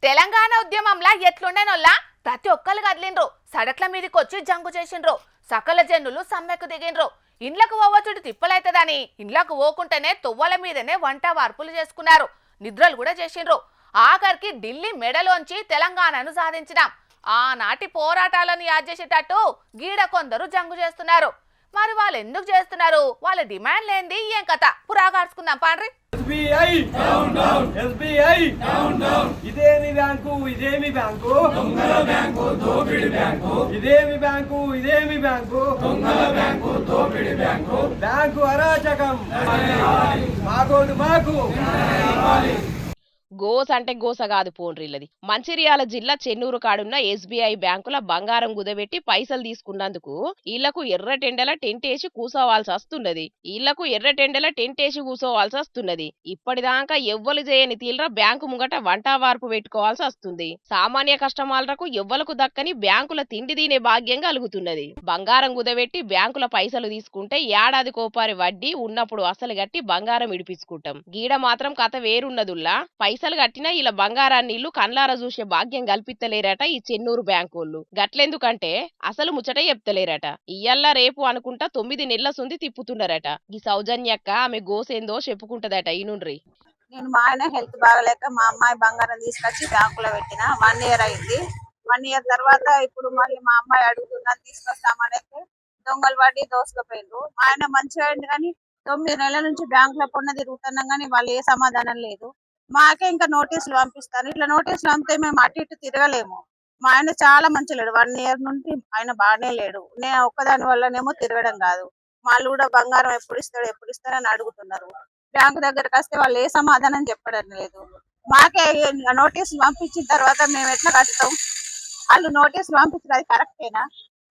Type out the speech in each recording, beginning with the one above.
తెలంగాణ ఉద్యమంలా ఎట్లుండేనోళ్ళ ప్రతి ఒక్కరు కదిలిండ్రు. సడట్ల మీదకి వచ్చి జంగు చేసిండ్రు. సకల జనులు సమ్మెకు దిగిండ్రు. ఇండ్లకు పోవచ్చుడు తిప్పలైతదని ఇండ్లకు పోకుంటేనే తొవ్వల మీదనే వంట వార్పులు చేసుకున్నారు. నిద్రలు కూడా చేసిండ్రు. ఆఖరికి ఢిల్లీ మెడలోంచి తెలంగాణను సాధించినాం. ఆనాటి పోరాటాలను యాద్ చేసేటట్టు గీడ కొందరు జంగు చేస్తున్నారు. మరి వాళ్ళు ఎందుకు చేస్తున్నారు? వాళ్ళ డిమాండ్ లేంది ఏం కథ? పురాగార్చుకుందాం పాండ్రి. SBI down down SBI down down ఇదేమి బ్యాంకు దొంగల బ్యాంకు దోపిడి బ్యాంకు ఇదేమి బ్యాంకు దొంగల బ్యాంకు దోపిడి బ్యాంకు అరాచకం మాకు గోస అంటే గోస కాదు పోండ్రిల్లది. మంచిర్యాల జిల్లా చెన్నూరు కాడున్న SBI బ్యాంకుల బంగారం కుదబెట్టి పైసలు తీసుకున్నందుకు ఇళ్లకు ఎర్రటెండల టెంట్ వేసి కూసోవాల్సి వస్తున్నది. ఇప్పటిదాకా ఎవ్వలు చేయని తీల్రా బ్యాంకు ముంగట వంట వార్పు పెట్టుకోవాల్సి వస్తుంది. సామాన్య కస్టమర్లకు ఎవ్వలకు దక్కని బ్యాంకుల తిండి తినే భాగ్యం కలుగుతున్నది. బంగారం కుదబెట్టి బ్యాంకుల పైసలు తీసుకుంటే ఏడాది కోపారి వడ్డీ ఉన్నప్పుడు అసలు గట్టి బంగారం ఇడిపించుకుంటాం. గీడ మాత్రం కథ వేరున్నదుల్లా. పైసలు కట్టినా ఇలా బంగారాన్ని ఇల్లు కన్లారా చూసే భాగ్యం కల్పిత్తలేరట ఈ చెన్నూరు బ్యాంకోళ్ళు. గట్లెందుకంటే అసలు ముచ్చట చెప్తలేరట. ఇయ్యల్లా రేపు అనుకుంటా 9 నెలల సుంది తిప్పుతున్నారట. ఈ సౌజన్యక్క ఆమె గోసేందో చెప్పుకుంటదట. ఈనుండ్రి. నేను మా ఆయన హెల్త్ బాగలేక మా అమ్మాయి బంగారం తీసుకొచ్చి బ్యాంకులో పెట్టిన 1 ఇయర్ అయింది. 1 ఇయర్ తర్వాత ఇప్పుడు మళ్ళీ మా అమ్మాయి అడుగుతున్నా తీసుకొస్తామనేసి దొంగలు పడి దోసుకుపోయిండ్రు. మా ఆయన మంచిగా అయింది కానీ 9 నెలల నుంచి బ్యాంకులో పొన్న తిరుగుతున్నాం కానీ వాళ్ళు ఏ సమాధానం లేదు. మాకే ఇంకా నోటీసులు పంపిస్తారు. ఇట్లా నోటీసులు పంపితే మేము అటు ఇటు తిరగలేము. మా ఆయన చాలా మంచి లేడు. 1 ఇయర్ నుండి ఆయన బాగానే లేడు. నేను ఒక్కదాని వల్లనేమో తిరగడం కాదు. వాళ్ళు కూడా బంగారం ఎప్పుడు ఇస్తాడు అని అడుగుతున్నారు. బ్యాంకు దగ్గరకు వస్తే వాళ్ళు ఏ సమాధానం చెప్పడం లేదు. మాకే నోటీసులు పంపించిన తర్వాత మేము ఎట్లా కట్టుతాం? వాళ్ళు నోటీసులు పంపించారు, అది కరెక్టేనా?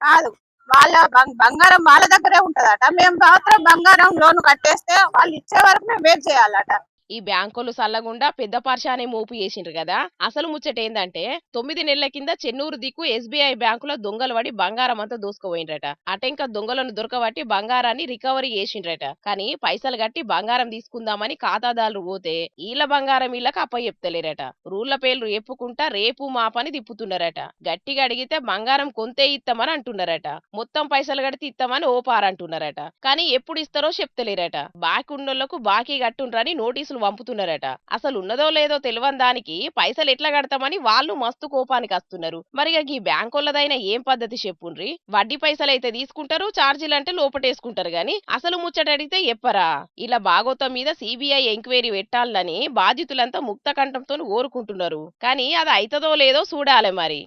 కాదు. వాళ్ళ బంగారం వాళ్ళ దగ్గరే ఉంటదట. మేము మాత్రం బంగారం లోన్ కట్టేస్తే వాళ్ళు ఇచ్చే వరకు మేము వెయిట్ చేయాలట. ఈ బ్యాంకులు సల్లగుండా పెద్ద పర్షానే మోపు చేసిండ్రు కదా. అసలు ముచ్చట ఏందంటే 9 నెలల కింద చెన్నూరు దిక్కు SBI బ్యాంకులో దొంగలు పడి బంగారం అంతా దోసుకుపోయిండ్రట. అటెంక దొంగలను దొరకబట్టి బంగారాన్ని రికవరీ చేసిండ్రట. కానీ పైసలు కట్టి బంగారం తీసుకుందామని ఖాతాదారులు పోతే ఈళ్ళ బంగారం ఇళ్ళకి అప్పచెప్తలేరట. రూళ్ల పేర్లు చెప్పుకుంటా రేపు మా పని తిప్పుతున్నారట. గట్టిగా అడిగితే బంగారం కొంతే ఇస్తామని అంటున్నారట. మొత్తం పైసలు కడితే ఇస్తామని ఓపారంటున్నారట. కానీ ఎప్పుడు ఇస్తారో చెప్తలేరట. బాకీ ఉన్నోళ్లకు బాకీ కట్టుండ్రని నోటీసులు పంపుతున్నారట. అసలు ఉన్నదో లేదో తెలియని దానికి పైసలు ఎట్లా కడతామని వాళ్ళు మస్తు కోపానికి వస్తున్నారు. మరి ఈ బ్యాంకులదైనా ఏం పద్ధతి చెప్పుండ్రి. వడ్డీ పైసలు అయితే తీసుకుంటారు, ఛార్జీలు అంటే లోపటేసుకుంటారు గాని అసలు ముచ్చట అడిగితే చెప్పరా. ఇలా బాగోతం మీద CBI ఎంక్వైరీ పెట్టాలని బాధితులంతా ముక్త కంఠంతో కోరుకుంటున్నారు. కానీ అది అయితదో లేదో చూడాలి మరి.